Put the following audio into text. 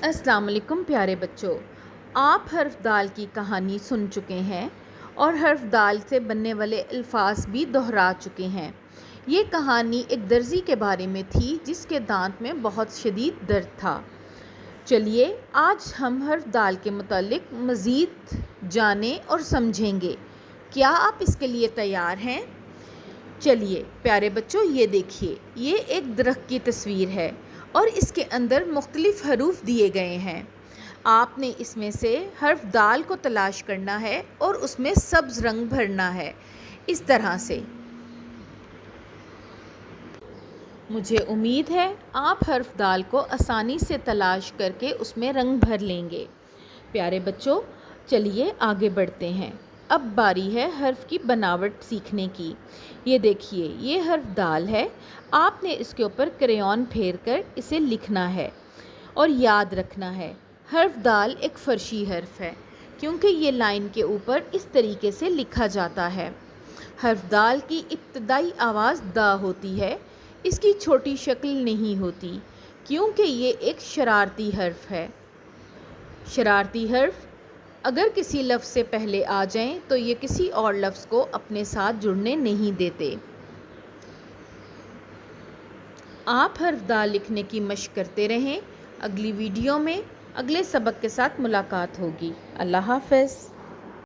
السلام علیکم پیارے بچوں، آپ حرف دال کی کہانی سن چکے ہیں اور حرف دال سے بننے والے الفاظ بھی دہرا چکے ہیں۔ یہ کہانی ایک درزی کے بارے میں تھی جس کے دانت میں بہت شدید درد تھا۔ چلیے آج ہم حرف دال کے متعلق مزید جانیں اور سمجھیں گے۔ کیا آپ اس کے لیے تیار ہیں؟ چلیے پیارے بچوں، یہ دیکھیے، یہ ایک درخت کی تصویر ہے اور اس کے اندر مختلف حروف دیے گئے ہیں۔ آپ نے اس میں سے حرف دال کو تلاش کرنا ہے اور اس میں سبز رنگ بھرنا ہے، اس طرح سے۔ مجھے امید ہے آپ حرف دال کو آسانی سے تلاش کر کے اس میں رنگ بھر لیں گے۔ پیارے بچوں، چلیے آگے بڑھتے ہیں۔ اب باری ہے حرف کی بناوٹ سیکھنے کی۔ یہ دیکھیے، یہ حرف دال ہے۔ آپ نے اس کے اوپر کریون پھیر کر اسے لکھنا ہے اور یاد رکھنا ہے، حرف دال ایک فرشی حرف ہے کیونکہ یہ لائن کے اوپر اس طریقے سے لکھا جاتا ہے۔ حرف دال کی ابتدائی آواز دا ہوتی ہے، اس کی چھوٹی شکل نہیں ہوتی کیونکہ یہ ایک شرارتی حرف ہے۔ شرارتی حرف اگر کسی لفظ سے پہلے آ جائیں تو یہ کسی اور لفظ کو اپنے ساتھ جڑنے نہیں دیتے۔ آپ حرف دال لکھنے کی مشق کرتے رہیں۔ اگلی ویڈیو میں اگلے سبق کے ساتھ ملاقات ہوگی۔ اللہ حافظ۔